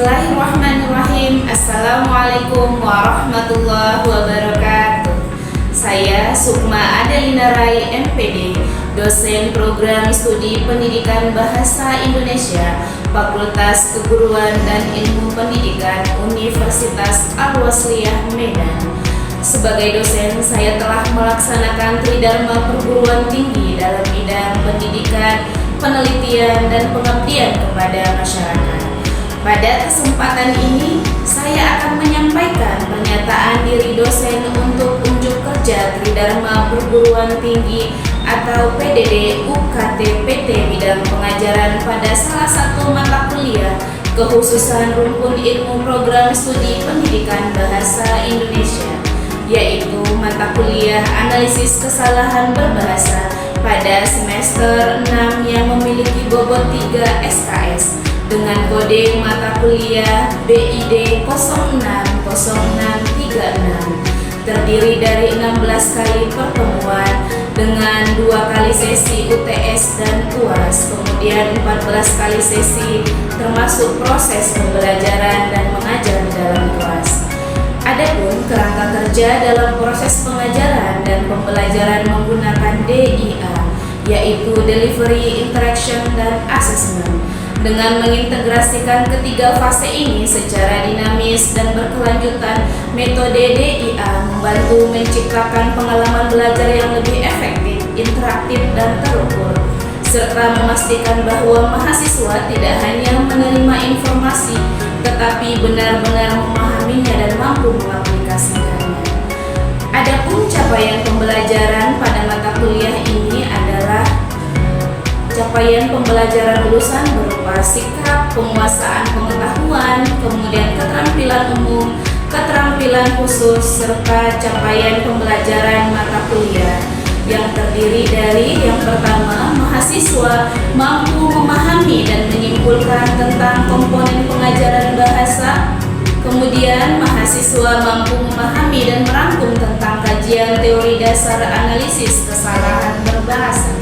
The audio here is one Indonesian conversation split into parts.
Bismillahirrahmanirrahim. Assalamualaikum warahmatullahi wabarakatuh. Saya Sukma Adelina Rai, MPD, dosen program studi pendidikan bahasa Indonesia, Fakultas Keguruan dan Ilmu Pendidikan Universitas Al-Wasliyah Medan. Sebagai dosen, saya telah melaksanakan tridharma perguruan tinggi dalam bidang pendidikan, penelitian, dan pengabdian kepada masyarakat. Pada kesempatan ini, saya akan menyampaikan pernyataan diri dosen untuk unjuk kerja Tridharma Perguruan Tinggi atau PDD UKT PT bidang pengajaran pada salah satu mata kuliah kekhususan rumpun ilmu program studi pendidikan bahasa Indonesia, yaitu mata kuliah analisis kesalahan berbahasa pada semester 6 yang memiliki bobot 3 SKS dengan kode mata kuliah BID 060636, terdiri dari 16 kali pertemuan dengan 2 kali sesi UTS dan UAS, kemudian 14 kali sesi termasuk proses pembelajaran dan mengajar di dalam kelas. Adapun kerangka kerja dalam proses pengajaran dan pembelajaran menggunakan DIA, yaitu Delivery, Interaction, dan Assessment, dengan mengintegrasikan ketiga fase ini secara dinamis dan berkelanjutan. Metode DIA membantu menciptakan pengalaman belajar yang lebih efektif, interaktif, dan terukur, serta memastikan bahwa mahasiswa tidak hanya menerima informasi, tetapi benar-benar memahaminya dan mampu mengaplikasikannya. Adapun capaian pembelajaran pada mata kuliah ini adalah capaian pembelajaran lulusan berupa sikap, penguasaan pengetahuan, kemudian keterampilan umum, keterampilan khusus, serta capaian pembelajaran mata kuliah yang terdiri dari yang pertama, mahasiswa mampu memahami dan menyimpulkan tentang komponen pengajaran bahasa. Kemudian mahasiswa mampu memahami dan merangkum tentang kajian teori dasar analisis kesalahan berbahasa.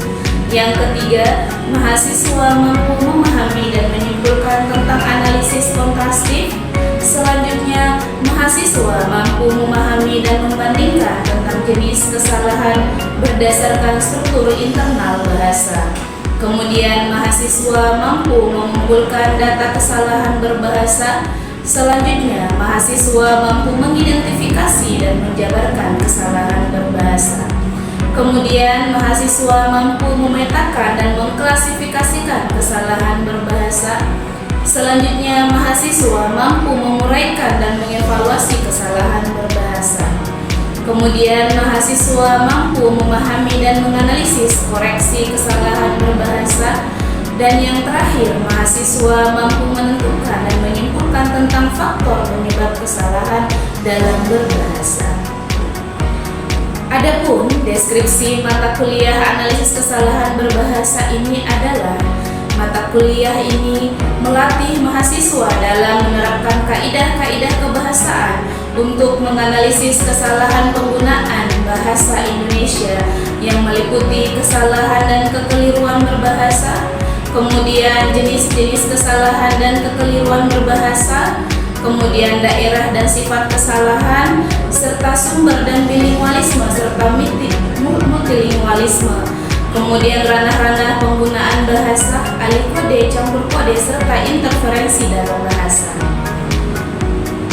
Yang ketiga, mahasiswa mampu memahami dan menyimpulkan tentang analisis kontrastif. Selanjutnya, mahasiswa mampu memahami dan membandingkan tentang jenis kesalahan berdasarkan struktur internal bahasa. Kemudian, mahasiswa mampu mengumpulkan data kesalahan berbahasa. Selanjutnya, mahasiswa mampu mengidentifikasi dan menjabarkan kesalahan berbahasa. Kemudian, mahasiswa mampu memetakan dan mengklasifikasikan kesalahan berbahasa. Selanjutnya, mahasiswa mampu menguraikan dan mengevaluasi kesalahan berbahasa. Kemudian, mahasiswa mampu memahami dan menganalisis koreksi kesalahan berbahasa. Dan yang terakhir, mahasiswa mampu menentukan dan menyimpulkan tentang faktor penyebab kesalahan dalam berbahasa. Adapun deskripsi mata kuliah analisis kesalahan berbahasa ini adalah mata kuliah ini melatih mahasiswa dalam menerapkan kaidah-kaidah kebahasaan untuk menganalisis kesalahan penggunaan bahasa Indonesia yang meliputi kesalahan dan kekeliruan berbahasa, kemudian jenis-jenis kesalahan dan kekeliruan berbahasa, kemudian daerah dan sifat kesalahan, serta sumber dan bilingualisme serta multilingualisme, kemudian ranah-ranah penggunaan bahasa, alih kode, campur kode, serta interferensi dalam bahasa.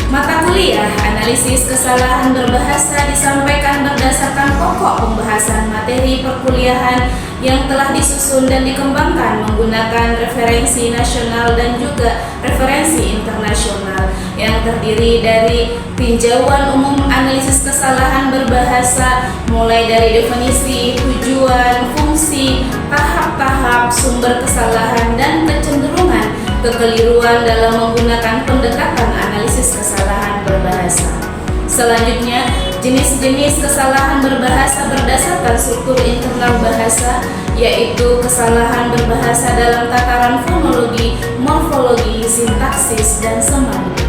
Mata kuliah analisis kesalahan berbahasa disampaikan berdasarkan pokok pembahasan materi perkuliahan yang telah disusun dan dikembangkan menggunakan referensi nasional dan juga referensi internasional yang terdiri dari tinjauan umum analisis kesalahan berbahasa mulai dari definisi, tujuan, fungsi, tahap-tahap, sumber kesalahan, dan kecenderungan kekeliruan dalam menggunakan pendekatan analisis kesalahan berbahasa. Selanjutnya, jenis-jenis kesalahan berbahasa berdasarkan struktur internal bahasa, yaitu kesalahan berbahasa dalam tataran fonologi, morfologi, sintaksis, dan semantik.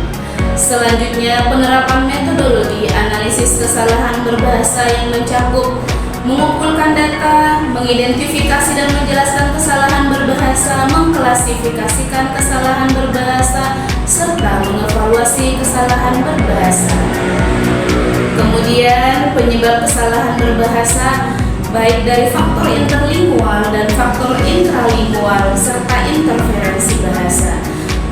Selanjutnya, penerapan metodologi analisis kesalahan berbahasa yang mencakup mengumpulkan data, mengidentifikasi dan menjelaskan kesalahan berbahasa, mengklasifikasikan kesalahan berbahasa, serta mengevaluasi kesalahan berbahasa. Kemudian penyebab kesalahan berbahasa baik dari faktor interlingual dan faktor intralingual serta interferensi bahasa.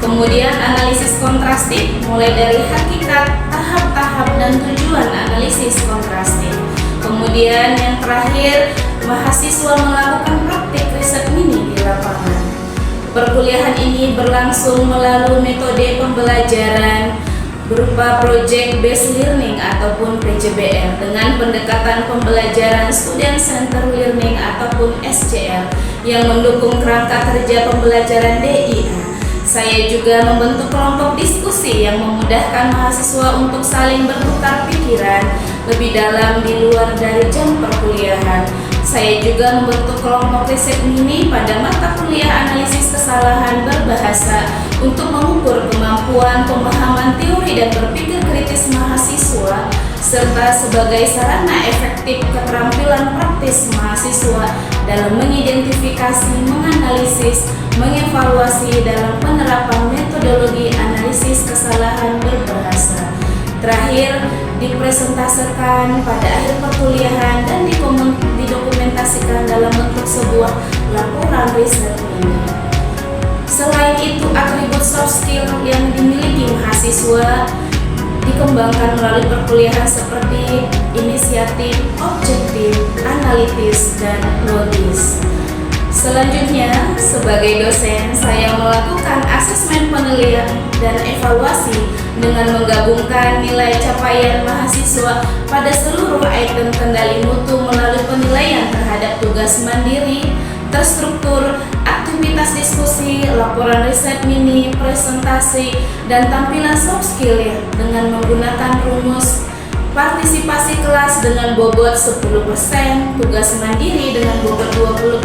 Kemudian analisis kontrastif mulai dari hakikat, tahap-tahap dan tujuan analisis kontrastif. Kemudian yang terakhir, mahasiswa melakukan praktik riset mini di lapangan. Perkuliahan ini berlangsung melalui metode pembelajaran berupa Project Based Learning ataupun PJBL dengan pendekatan pembelajaran Student Center Learning ataupun SCL yang mendukung kerangka kerja pembelajaran DIA. Saya juga membentuk kelompok diskusi yang memudahkan mahasiswa untuk saling bertukar pikiran lebih dalam di luar dari jam perkuliahan. Saya juga membentuk kelompok riset mini pada mata kuliah analisis kesalahan berbahasa untuk mengukur kemampuan pemahaman teori dan berpikir kritis mahasiswa serta sebagai sarana efektif keterampilan praktis mahasiswa dalam mengidentifikasi, menganalisis, mengevaluasi dalam penerapan metodologi analisis kesalahan berbahasa. Terakhir, dipresentasikan pada akhir perkuliahan dan didokumentasikan dalam bentuk sebuah laporan riset ini. Selain itu, atribut soft skill yang dimiliki mahasiswa dikembangkan melalui perkuliahan seperti inisiatif, objektif, analitis, dan logis. Selanjutnya, sebagai dosen, saya melakukan asesmen penilaian dan evaluasi dengan menggabungkan nilai capaian mahasiswa pada seluruh item kendali mutu melalui penilaian terhadap tugas mandiri, terstruktur, aktivitas diskusi, laporan riset mini, presentasi, dan tampilan soft skill dengan menggunakan rumus partisipasi kelas dengan bobot 10%, tugas mandiri dengan bobot 20%,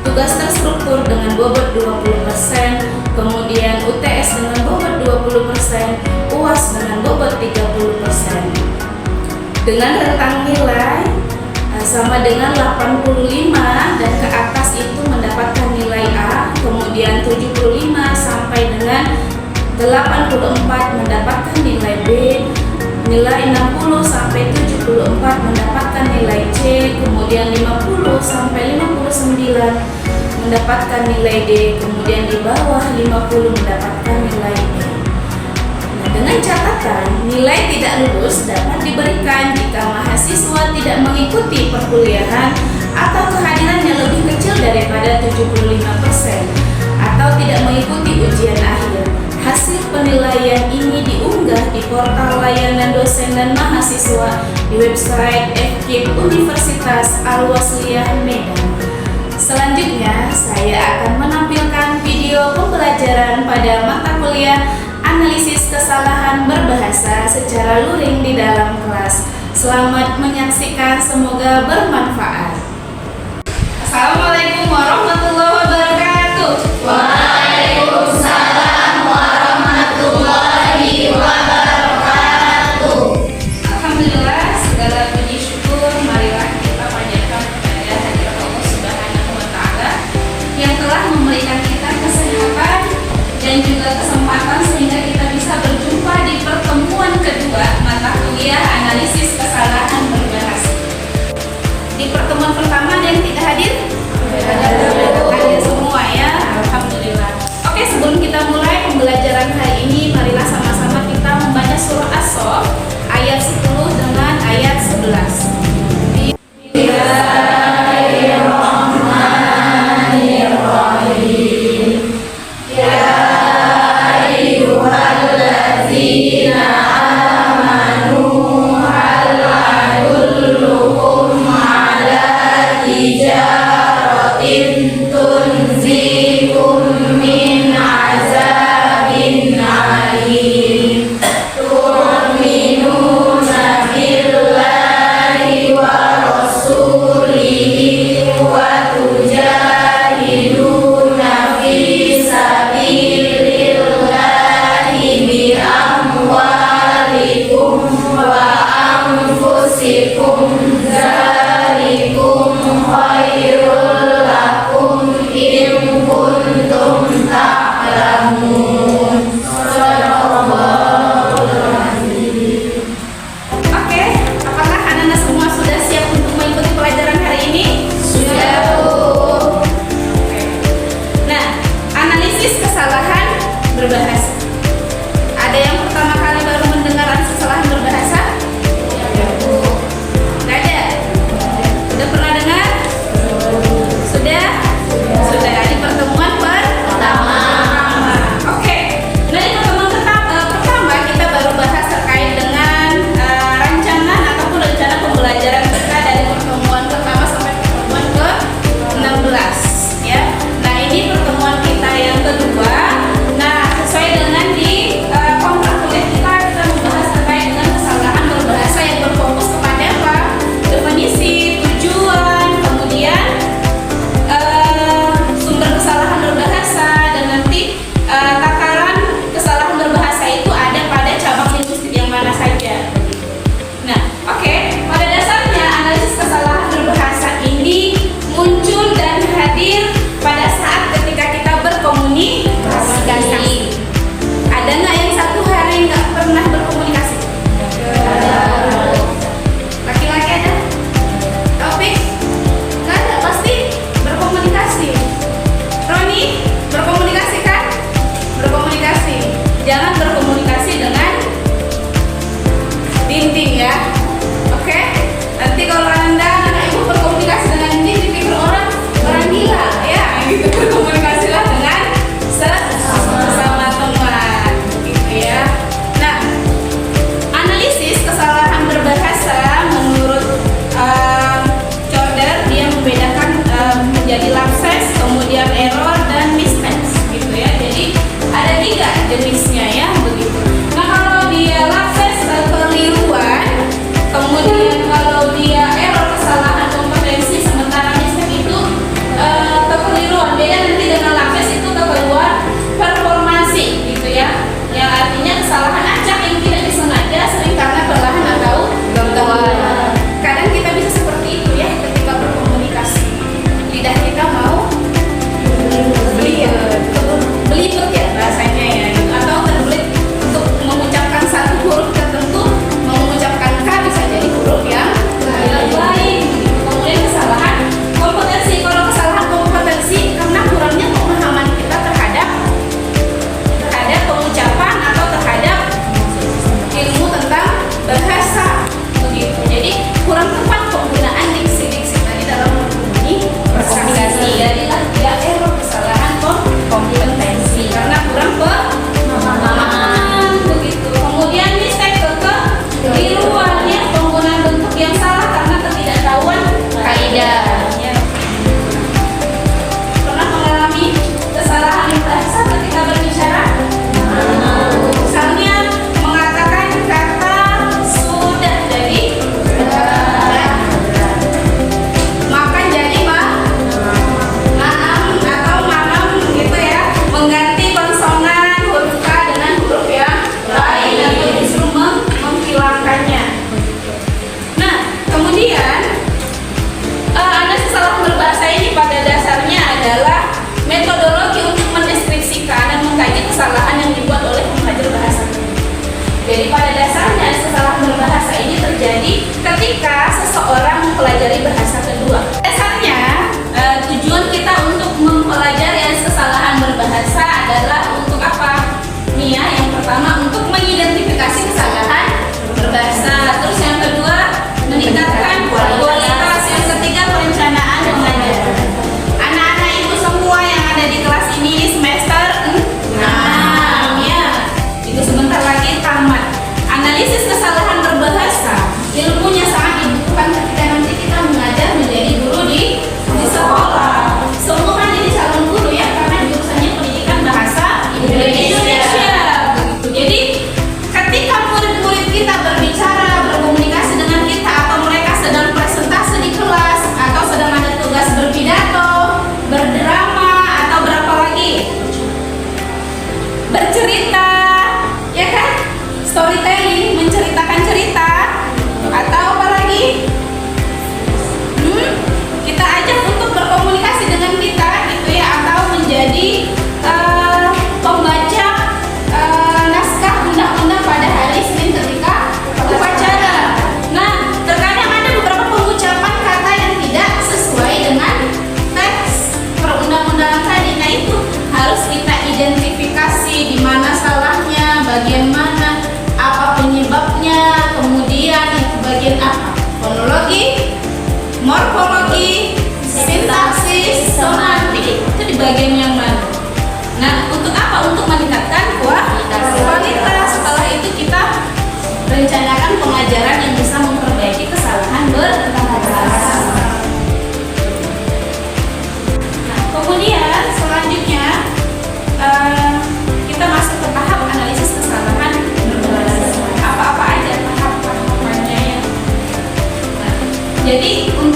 tugas terstruktur dengan bobot 20%, kemudian UTS dengan bobot 20%, UAS dengan bobot 30%. Dengan rentang nilai sama dengan 85 dan ke atas itu mendapatkan nilai A, kemudian 75 sampai dengan 84 mendapatkan nilai B, nilai 60 sampai 74 mendapatkan nilai C, kemudian 50 sampai 59 mendapatkan nilai D, kemudian di bawah 50 mendapatkan nilai E. Nah, dengan catatan nilai tidak lulus dapat diberikan jika mahasiswa tidak mengikuti perkuliahan atau kehadirannya lebih kecil daripada 75% atau tidak mengikuti ujian akhir. Hasil penilaian ini diunggah di portal layanan dosen dan mahasiswa di website FKIP Universitas Al-Wasliyah Medan. Selanjutnya, saya akan menampilkan video pembelajaran pada mata kuliah analisis kesalahan berbahasa secara luring di dalam kelas. Selamat menyaksikan, semoga bermanfaat. Assalamualaikum warahmatullahi wabarakatuh. Waalaikumsalam warahmatullahi wabarakatuh. Alhamdulillah, segala puji syukur marilah kita panjatkan kepada hadirat Allah Subhanahu wa Ta'ala yang telah memberikan kita kesehatan dan juga kesempatan sehingga kita bisa berjumpa di pertemuan kedua mata kuliah analisis kesalahan berbahasa. Di pertemuan pertama ada yang tidak hadir? Hadir semua ya, alhamdulillah. Oke, sebelum kita mulai pembelajaran hari ini, marilah sama-sama kita membaca surah As-Saff ayat 10 dengan ayat 11. Bismillahirrahmanirrahim. Ya ayyuhalladzina amanu hal adullukum ala tijarah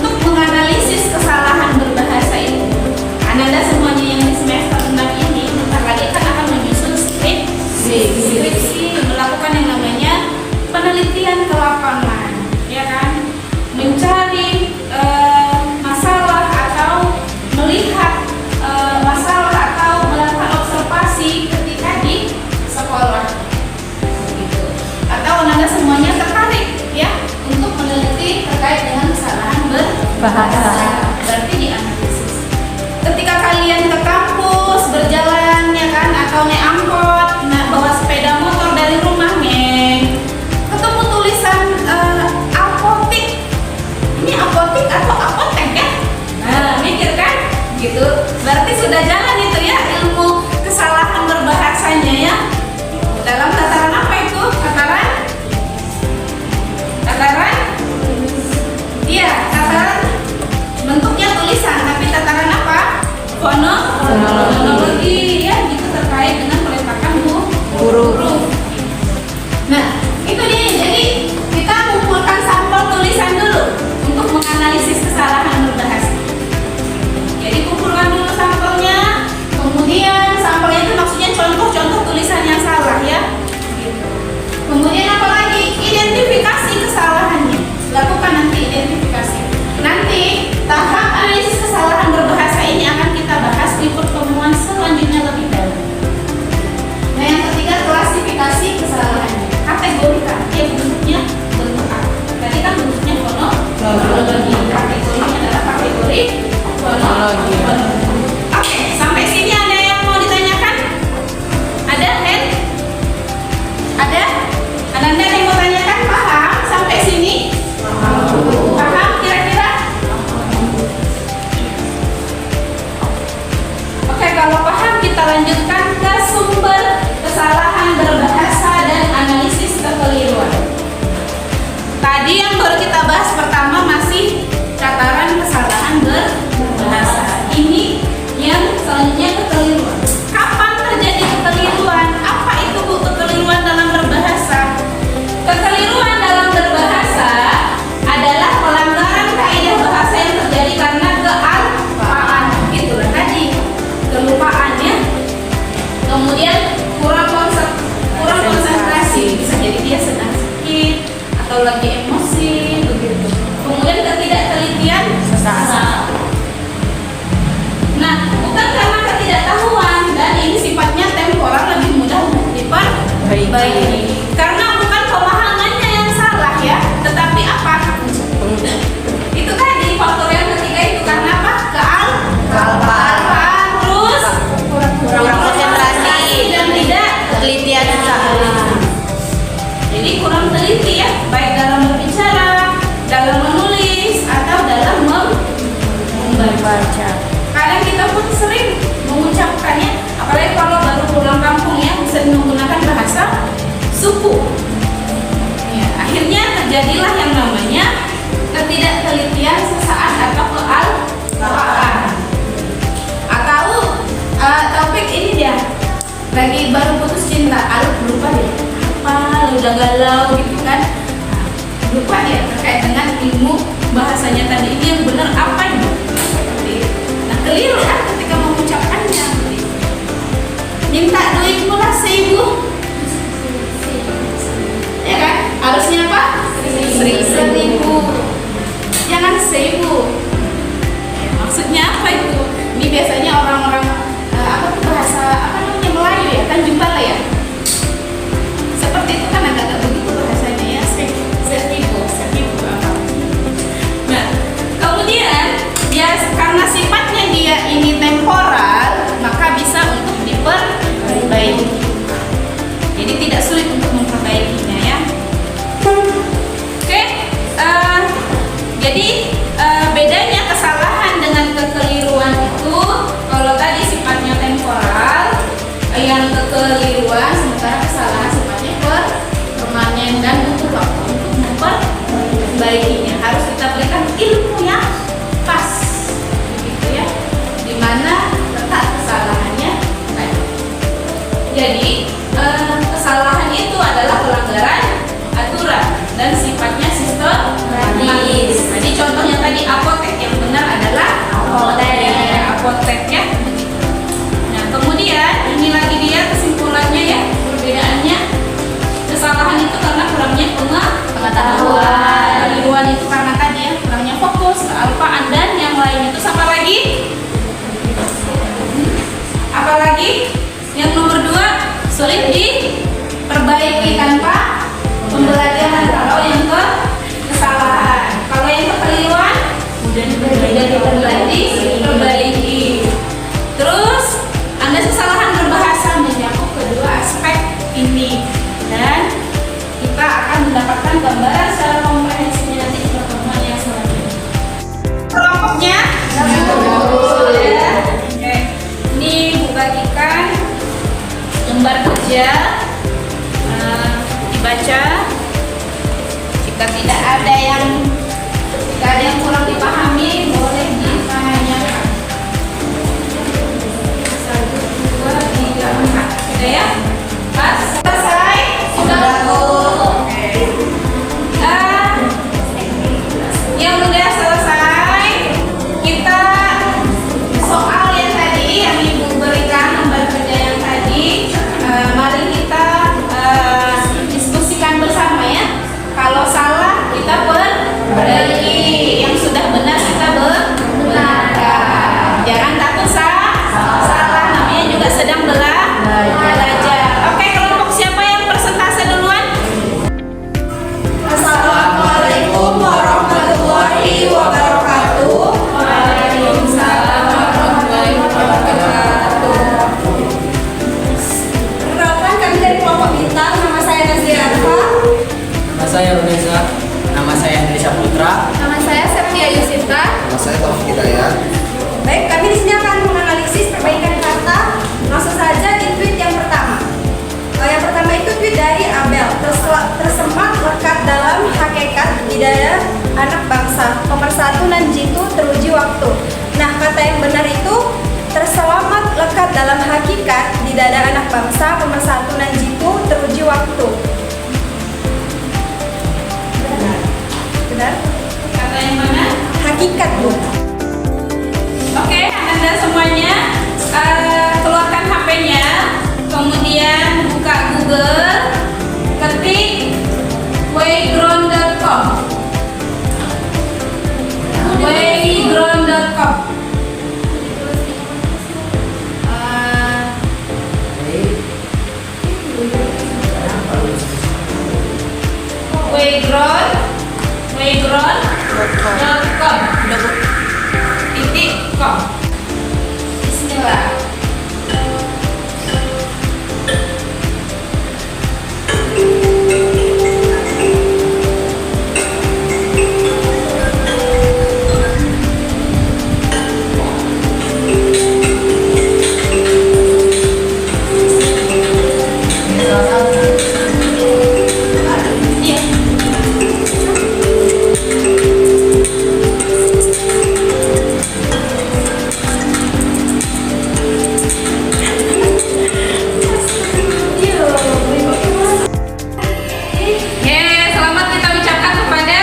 untuk menganalisis kesalahan berbahasa itu. Ananda semuanya yang di semester 6 ini bentar lagi kan akan menyusun skripsi, melakukan yang namanya penelitian ke lapangan, ya kan? Mencari masalah atau melihat masalah atau melakukan observasi ketika di sekolah, gitu. Atau Ananda semuanya tertarik ya untuk meneliti terkait dengan kesalahan berbahasa, berarti dianalisis. Ketika kalian ke kampus berjalan ya kan, atau naik angkot, bawa sepeda motor dari rumah ketemu tulisan apotik. Ini apotik atau apotek ya? Nah, mikir kan? Gitu. Berarti sudah jalan itu ya ilmu kesalahan berbahasanya ya. Dalam tataran apa itu? Tataran? Iya, tataran bentuknya tulisan, tapi tataran apa? Fonologi ya, itu terkait dengan peletakan huruf. Nah, itu dia. Jadi kita kumpulkan sampel tulisan dulu untuk menganalisis kesalahan berbahasa. Jadi kumpulkan dulu sampelnya, kemudian sampelnya itu maksudnya contoh-contoh tulisan yang salah ya. Kemudian apa lagi? Identifikasi kesalahannya. Lakukan nanti identifikasi. Nanti tahap analisis kesalahan berbahasa ini akan kita bahas di pertemuan selanjutnya lebih dalam. Nah, yang ketiga klasifikasi kesalahannya. Kategorikan. Ya, bentuknya bentuk apa? Tadi kan bentuknya fonologi. Kategorinya adalah kategori fonologi. Oke, sampai sini ada yang mau ditanyakan? Ada, Hen? Ada? Ananda yang mau tanyakan? Paham sampai sini? Paham kira-kira? Oke, kalau paham kita lanjutkan ke sumber kesalahan berbahasa dan analisis kekeliruan. Tadi yang baru kita bahas pertama masih tataran kesalahan berbahasa. Ini yang selanjutnya kekeliruan. Kapan terjadi kekeliruan? Apa itu kekeliruan dalam berbahasa? Kekeliruan dalam berbahasa adalah pelanggaran kaidah bahasa yang terjadi karena kealpaan. Itulah tadi, kelupaan ya. Kemudian kurang konsentrasi, bisa jadi dia sedang sakit atau lagi emosi begitu. Kemudian ketidaktelitian sesaat. Nah, bukan karena ketidaktahuan, dan ini sifatnya temporer, lebih mudah untuk diperbaiki. Karena bukan pemahamannya yang salah ya, tetapi apa? Itu tadi faktor yang ketiga itu karena apa? Kealpaan, terus kurang konsentrasi dan tidak telitian sesaat. Jadi kurang teliti ya, baik dalam berbicara, dalam menulis, atau dalam membaca. Kadang kita pun sering mengucapkannya, apalagi kalau baru pulang kampung ya, bisa menggunakan bahasa suku. Ya, akhirnya terjadilah yang namanya ketidaktelitian sesaat atau kealpaan. Atau topik ini dia lagi baru putus cinta, lupa dia apa, udah galau gitu kan, lupa dia terkait dengan ilmu bahasanya tadi ini yang benar apa itu. Nah, keliru kan ketika mengucapkannya. Minta duit pula 1.000, ya kan? Harusnya apa? 1.000. Jangan 1.000. Ya, maksudnya apa itu? Ini biasanya orang-orang bahasa Melayu ya, Tanjung Balai ya. Seperti itu kan agak begitu bahasanya ya, 1.000 apa. Nah, kemudian ya karena sifatnya dia ini temporal, maka bisa untuk diperbaiki. Jadi tidak sulit untuk memperbaikinya ya. Oke, jadi bedanya kesalahan dengan kekeliruan itu, kalau tadi sifatnya temporal, yang kekeliruan tidak ada yang kurang dipahami, boleh ditanyakan. 1, 2, 3, 4. Sudah ya? Pas? Selesai? Sudah. Oke. Yang udah selesai, kita soal yang tadi yang Ibu berikan, lembar kerja yang tadi, mari kita diskusikan bersama ya. Kalau salah kita perbaiki, yang sudah benar kita benarkan. Jangan takut salah, namanya juga sedang belajar. Oke, kelompok siapa yang persentase duluan? Assalamualaikum warahmatullahi wabarakatuh. Waalaikumsalam warahmatullahi wabarakatuh. Perkenalkan, kami dari kelompok bintang. Nama saya Nazira Arfa. Nama saya Runeza. Nama saya Hendrisya Putra. Nama saya Septia Yusita. Nama saya Taufik Hidayat. Baik, kami di sini akan menganalisis perbaikan kata. Langsung saja di tweet yang pertama. Yang pertama itu tweet dari Abel. Tersemat lekat dalam hakikat di dada anak bangsa. Pemersatu nan jitu teruji waktu. Nah, kata yang benar itu terselamat lekat dalam hakikat di dada anak bangsa. Pemersatu nan jitu teruji waktu. Benar? Kata yang mana? Hakikat, Bu. Oke, Anda semuanya keluarkan HP-nya, kemudian buka Google, ketik wayground.com. Wayground.com. Wayground.com. .com. Bismillah. Selamat kita ucapkan kepada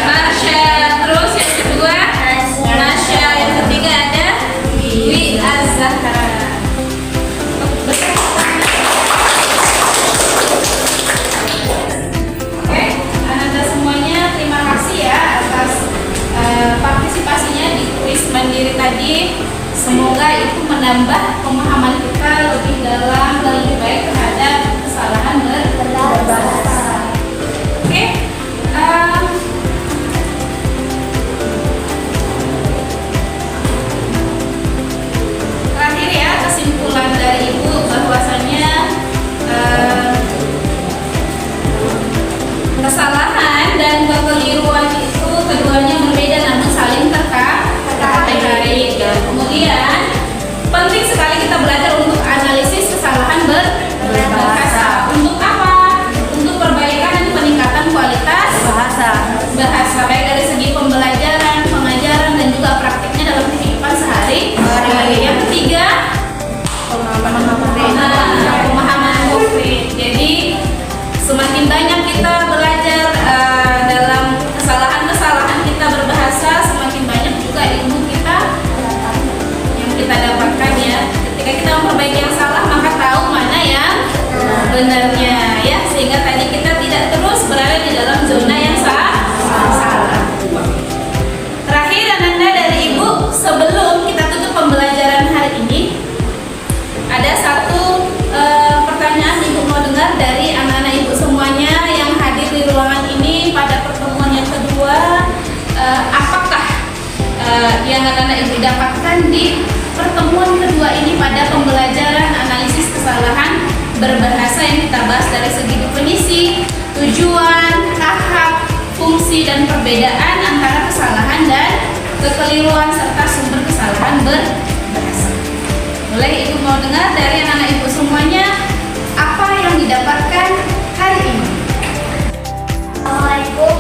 Nasya. Terus yang kedua Nasya, yang ketiga ada Wi Az-Zahra. Oke, Anda semuanya terima kasih ya atas partisipasinya di kuis mandiri tadi. Semoga itu menambah pemahaman kita lebih dalam dan lebih baik terhadap kesalahan berbahasa. Oke, terakhir ya, kesimpulan dari Ibu bahwasanya kesalahan dan kekeliruan itu keduanya berbeda namun saling terkait. Kemudian penting sekali kita belajar untuk analisis kesalahan berbahasa. Untuk apa? Untuk perbaikan dan peningkatan kualitas bahasa baik dari segi pembelajaran, pengajaran dan juga praktiknya dalam kehidupan sehari-hari. Yang ketiga, pemahaman konkret. Jadi semakin banyak kita belajar dalam kesalahan-kesalahan kita berbahasa, semakin banyak juga ilmu kita yang kita dapatkan ya. Ketika kita memperbaiki yang salah, maka tahu mana yang benarnya ya, sehingga tadi kita tidak terus berada di dalam zona yang salah. Terakhir, Ananda dari Ibu, sebelum kita tutup pembelajaran hari ini, ada satu pertanyaan Ibu mau dengar dari anak-anak Ibu semuanya yang hadir di ruangan ini pada pertemuan yang kedua. Apakah yang anak-anak Ibu dapatkan di pertemuan kedua ini pada pembelajaran analisis kesalahan berbahasa yang kita bahas dari segi definisi, tujuan, tahap, fungsi dan perbedaan antara kesalahan dan kekeliruan serta sumber kesalahan berbahasa. Boleh Ibu mau dengar dari anak-anak Ibu semuanya apa yang didapatkan hari ini? Assalamualaikum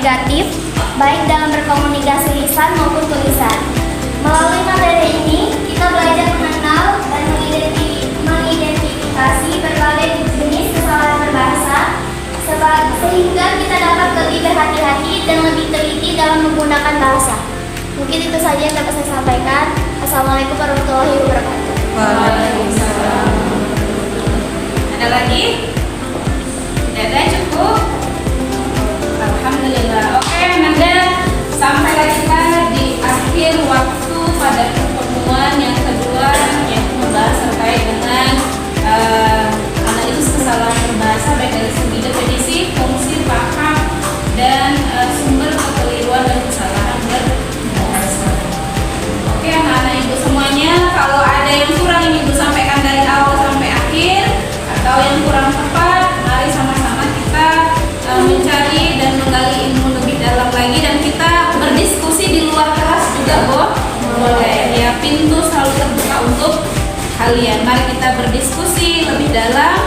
negatif, baik dalam berkomunikasi lisan maupun tulisan. Melalui materi ini, kita belajar mengenal dan mengidentifikasi berbagai jenis kesalahan berbahasa, sehingga kita dapat lebih berhati-hati dan lebih teliti dalam menggunakan bahasa. Mungkin itu saja yang dapat saya sampaikan. Assalamualaikum warahmatullahi wabarakatuh. Waalaikumsalam. Ada lagi? Tidak ada, cukup? Alhamdulillah. Oke, Nanda, sampailah kita di akhir waktu pada pertemuan yang kedua yang membahas terkait dengan analisis kesalahan berbahasa baik dari segi definisi, fungsi, paham, dan sumber kekeliruan dan kesalahan berbahasa. Oke, anak-anak ibu semuanya, kalau ada yang kurang yang ibu sampaikan dari awal sampai akhir atau yang kurang tepat, mari sama-sama kita mencari dan menggali ilmu lebih dalam lagi, dan kita berdiskusi di luar kelas juga, boleh ya, pintu selalu terbuka untuk kalian. Mari kita berdiskusi lebih dalam